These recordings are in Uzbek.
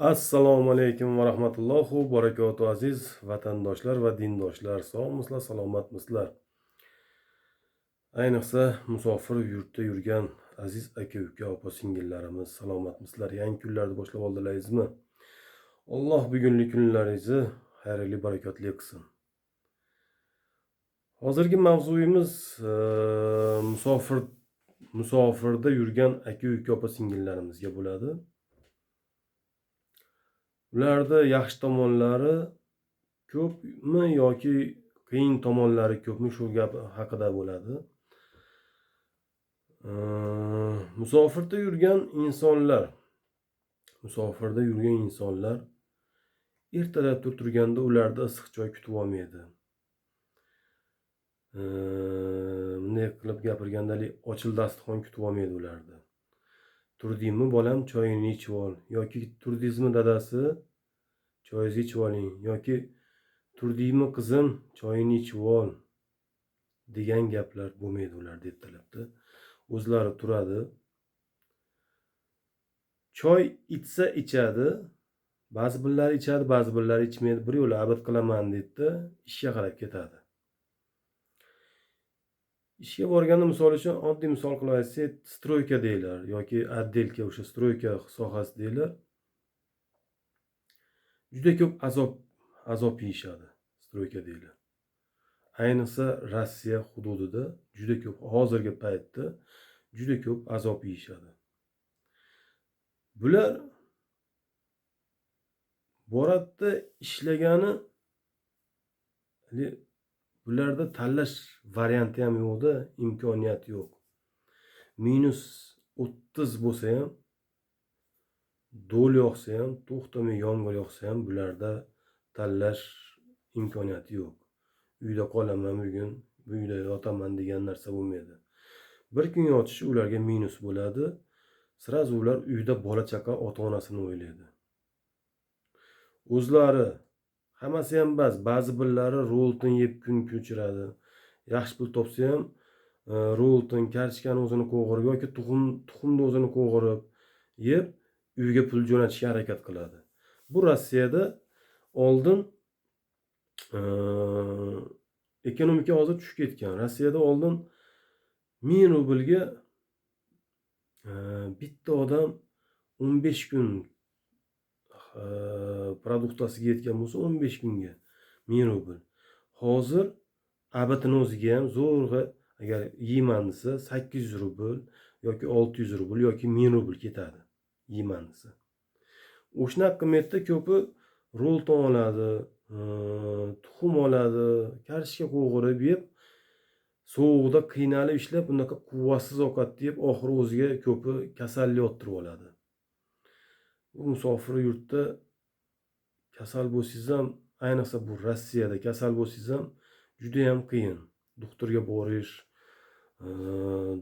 Assalomu alaykum va rahmatullohi va barakatuh aziz vatandoshlar va dindoshlar. Sog'misizlar, salomatmisizlar? Ayniqsa musofir yurtda yurgan aziz aka-uka, opa-singillarimiz salomatmisizlar? Yangi kunlarni boshlab oldilaringizmi? Alloh bugungi kunlaringizni xayrli, barakotli qilsin. Hozirgi mavzuyimiz musofirda yurgan aka-uka, opa-singillarimizga bo'ladi. Ularda yaxshi tomonlari ko'pmi yoki qiyin tomonlari ko'pmi, shu gap haqida bo'ladi. Musofirda yurgan insonlar ertalab turganda ularda issiq choy kutib olmaydi. Bunday qilib gapirganda ochil dasturxon kutib olmaydi ularda. Turdingmi bolam, choyingni ichib ol, yoki turdingizmi dadasi, choyingizni ichib oling, yoki turdingmi qizim, choyingni ichib ol degan gaplar bo'lmaydi ularda ertalabda. O'zlari turadi. Choy ichsa ichadi. Ba'zi birlari ichadi, ba'zi birlari ichmaydi. Bir yo'la abad qilaman deydi, ishga qarab ketadi. Ishga borganda, misol uchun, oddiy misol qilib aytsak, stroyka deylar yoki отделка, o'sha stroyka sohasi deylar. Juda ko'p azob yeyishadi stroyka deylar. Ayniqsa Rossiya hududida juda ko'p, hozirgi paytda juda ko'p azob yeyishadi. Bular boradida ishlagani, bularda tanlash varianti ham yo'qda, imkoniyat yo'q. -30 bo'lsa ham, do'l yoqsa ham, to'xtamay yomg'ir yoqsa ham bularda tanlash imkoniyati yo'q. Uyda qolaman bugun, bu uyda yotaman degan narsa bo'lmaydi. Bir kun yotishi ularga minus bo'ladi. Sirazu ular uyda bola chaqa, ota-onasini o'ylaydi. O'zlari hammasi ham ba'zi birlari rolton yeb kun ko'chiradi. Yaxshi pul topsa ham rolton, kartoshkani o'zini qo'g'irib yoki tuxumni o'zini qo'g'irib yeb uyga pul jo'natishga harakat qiladi. Bu Rossiyada oldin ekonomika hozir tushib ketgan. Rossiyada oldin 1000 rublga bitta odam 15 kun produktasiga yetgan bo'lsa, 15 kunga 1000 rubl. Hozir abatini o'ziga ham zo'rg'a agar yeyman desa 800 rubl yoki 600 rubl yoki 1000 rubl ketadi yeyman desa. O'shanaqa qiymatda ko'pi rolton oladi, tuxum oladi, kartoshka qo'g'irib yeb, sovuqda qiynalib ishlab, bunaqa quvvatsiz ovqatni yeb, oxiri o'ziga ko'pi kasallik orttirib oladi. Bu musofir yurtda kasal bo'lsangiz ham, ayniqsa bu Rossiyada kasal bo'lsangiz ham juda ham qiyin. Doktorga borish,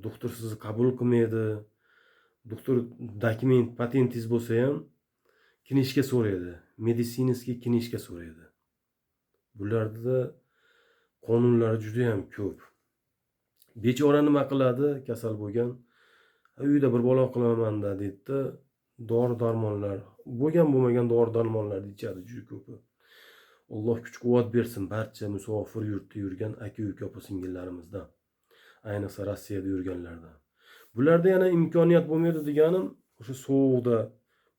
doktor sizni qabul qilmaydi. Doktor dokument, patentingiz bo'lsa ham knishka so'raydi. Meditsinskiy knishka so'raydi. Bularda qonunlar juda ham ko'p. Bechora nima qiladi? Kasal bo'lgan. Uyda bir bola qilaman-da deydi. Dori-darmonlar, bo'lmagan dori-darmonlarni ichadi juda ko'pi. Alloh kuch-quvvat bersin barcha musofir yurtda yurgan aka-uka, opa-singillarimizdan. Ayniqsa Rossiyada yurganlardan. Bularda yana imkoniyat bo'lmaydi deganim, o'sha sovuqda,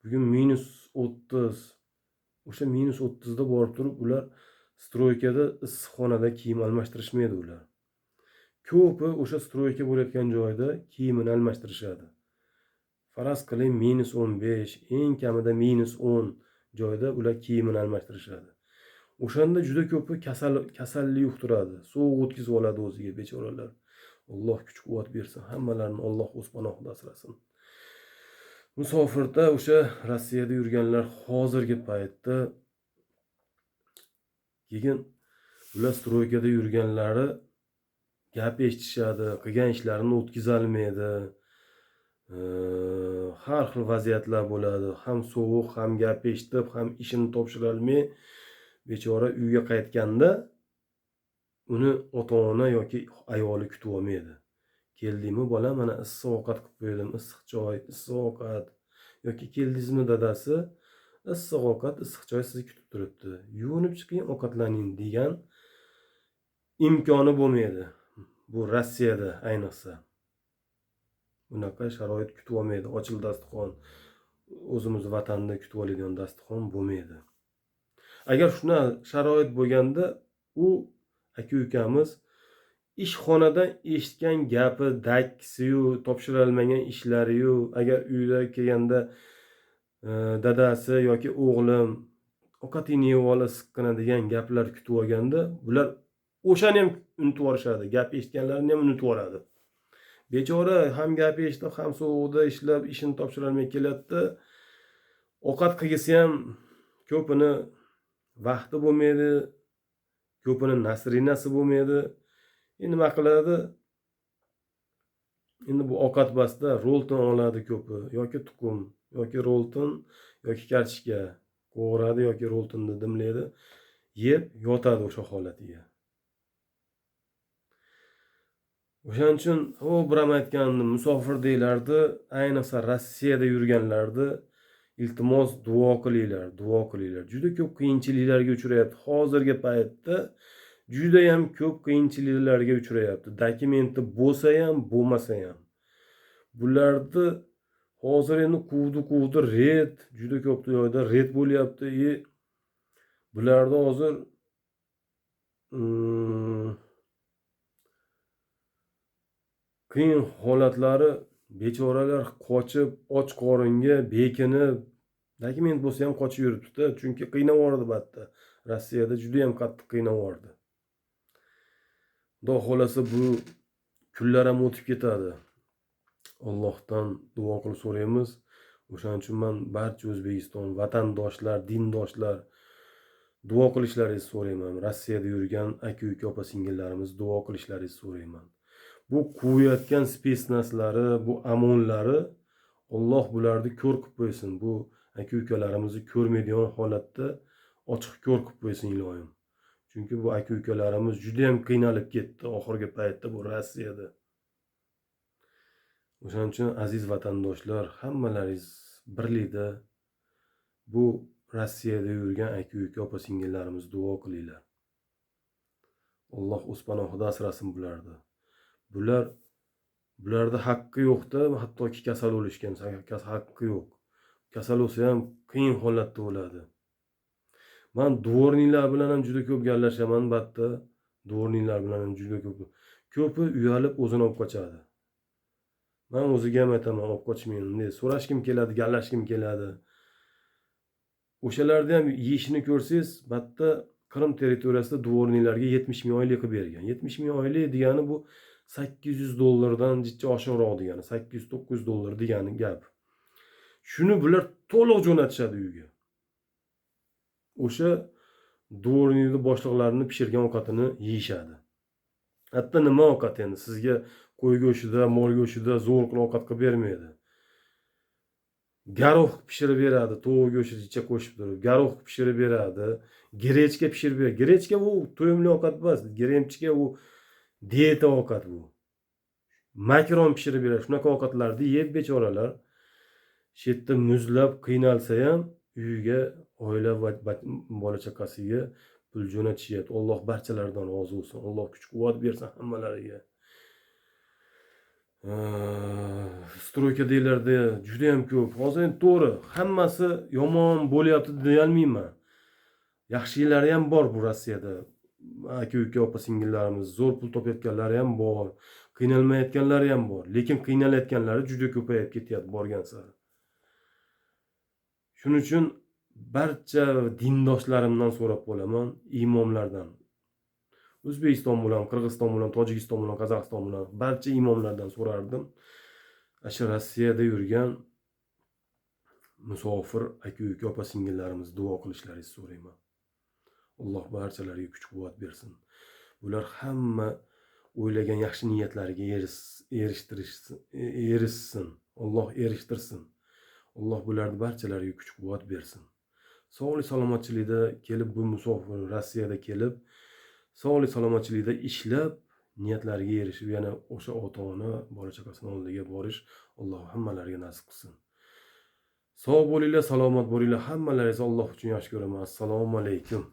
bugun -30, o'sha -30da borib turib ular stroykada issiqxonada kiyim almashtirishmaydi ular. Ko'pi o'sha stroyka bo'layotgan joyda kiyimini almashtirishadi. Faraz qiling -15, eng kamida -10 joyda ular kiyimini almashtirishadi. O'shanda juda ko'pi kasallik yuqtiradi. Sovuq o'tkazib oladi o'ziga bechoralar. Alloh kuch-quvvat bersin. Hammalarini Alloh o'z panohida asrasin. Musofirda o'sha Rossiyada yurganlar hozirgi paytda keyin ular stroykada yurganlari gap eshitishadi, qilgan ishlarini o'tkazolmaydi. Har xil vaziyatlar bo'ladi. Ham sovuq, ham gap eshitib, ham ishini topshira olmay bechora uyga qaytganda uni ota-ona yoki ayoli kutib olmaydi. Keldingmi bolam, mana issiq ovqat qilib qo'ydim, issiq choy, issiq ovqat. Yoki keldingizmi dadasi, issiq ovqat, issiq choy sizni kutib turibdi. Yuvinib chiqing, ovqatlaning degan imkoni bo'lmaydi. Bu Rossiyada ayniqsa. Bunaqa sharoit kutib olmaydi. Ochil dasturxon, o'zimiz vatanda kutib oladigan dasturxon bo'lmaydi. Agar shuna sharoit bo'lganda, u aka-ukamiz ishxonadan eshitgan gapi, dakkisiyu, topshirolmagan ishlariyu, agar uyga kelganda dadasi yoki o'g'lim ovqatingni yeb ol issiqqina degan gaplar kutib olganda, bular o'shani ham unutib yuborishadi. Gap eshitganlarini ham unutib yuboradi. Bechora ham gap eshitib, ham sovuqda ishlab, ishini topshirolmay kelyapti. Ovqat qilgisi ham ko'pini vaqti bo'lmaydi, ko'pini nasrinasi bo'lmaydi. Nima qiladi? Endi bu ovqat basda rolton oladi ko'pi, yoki tuxum, yoki rolton, yoki kartoshka qovuradi yoki roltonni dimlaydi, yeb yotadi o'sha holatiga. O'shaning uchun biram aytgandim, musofir deylardi, ayniqsa Rossiyada yurganlarni iltimos duo qilinglar, duo qilinglar. Juda ko'p qiyinchiliklarga uchrayapti. Hozirgi paytda juda ham ko'p qiyinchiliklarga uchrayapti. Dokumenti bo'lsa ham, bo'lmasa ham. Bularni hozir endi quvdi red, juda ko'p joyda red bo'lyapti. Bularda hozir qiyin holatlari, bechoralar qochib, och qoringa bekinib, dokument bo'lsa ham qochib yuribdi-da, chunki qiynab yubordi batda. Rossiyada juda ham qattiq qiynab yubordi. Xudo xolasa bu kunlar ham o'tib ketadi. Allohdan duo qilib so'raymiz. O'shaning uchun men barcha O'zbekiston vatandoshlar, dindoshlar duo qilishlaringizni so'rayman. Rossiyada yurgan aka-uka, opa-singillarimiz duo qilishlaringizni so'rayman. Bu quvayotgan spetsnazlari, bu amonlari Alloh bularni ko'r qilib qo'ysin. Bu aka-ukalarimizni ko'rmaydigan holatda ochiq ko'r qilib qo'ysin iloyim. Chunki bu aka-ukalarimiz juda ham qiynalib ketdi oxirgi paytda bu Rossiyada. O'shaning uchun aziz vatandoshlar, hammalaringiz birlikda bu Rossiyada yurgan aka-uka, opa-singillarimiz duo qilinglar. Alloh o'z panohida asrasin bularni. Bularda haqqi yo'q-da, hattoki kasal bo'lishgan, haqqi yo'q. Kasal bo'lsa ham qiyin holatda bo'ladi. Men dvorniklar bilan ham juda ko'p gaplashaman batda. Dvorniklar bilan ham juda ko'pi uyalib o'zini olib qochadi. Men o'ziga ham aytaman, olib qochmayman. So'rashkim keladi, gaplashkim keladi. O'shalarni ham yeyishini ko'rsangiz, batda Qrim territoriyasida dvorniklarga 70 ming oylik qilib bergan. 70 ming oylik degani bu $800 jicha oshiqroq degani, $800-900 degani gap. Shuni bular to'liq jo'natishadi uyga. O'sha dvornikni boshliqlarini pishirgan ovqatini yeyishadi. Hatto nima ovqat endi sizga qo'y go'shtida, mol go'shtida zo'r qilib ovqat qilib bermaydi. Garoq pishirib beradi, tovuq go'shtiga qo'shib turib, garoq pishirib beradi, grechka pishirib beradi. Grechka bu to'yimli ovqat emas, grechka u dieta ovqat bu. Makaron pishirib beradi. Shunaqa ovqatlarni yeb bechoralar shu yerda muzlab qiynalsa ham uyiga, oila va bola chaqasiga pul jo'natishyapti. Alloh barchalaridan rozi bo'lsin. Alloh kuch-quvvat bersin hammalariga. Stroyka deylarda juda ham ko'p. Hozir to'g'ri, hammasi yomon bo'lyapti deya olmayman. Yaxshilari ham bor bu Rossiyada. Aka-uka, opa-singillarimiz zo'r pul topayotganlari ham bor, qiynalmayotganlari ham bor. Lekin qiynalayotganlari juda ko'payib ketyapti borgan sari. Shuning uchun barcha dindoshlarimdan so'rab qolaman, imomlardan. O'zbekiston bilan, Qirg'iziston bilan, Tojikiston bilan, Qozog'iston bilan barcha imomlardan so'rardim. Asha Rossiyada yurgan musofir aka-uka, opa-singillarimiz duo qilishlaringizni so'rayman. Alloh barchalariga kuch-quvvat bersin. Bular hamma o'ylagan yaxshi niyatlariga erishsin. Alloh erishtirsin. Alloh bularni barchalariga kuch-quvvat bersin. Sog'lik salomatchilikda kelib bu musofir Rossiyada kelib, sog'lik salomatchilikda ishlab, niyatlariga erishib yana o'sha ota-ona bola chaqasini oldiga borish Alloh hammalariga nasib qilsin. Sog' bo'linglar, salomat bo'linglar. Hammalaringizni Alloh uchun yaxshi ko'raman. Assalomu alaykum.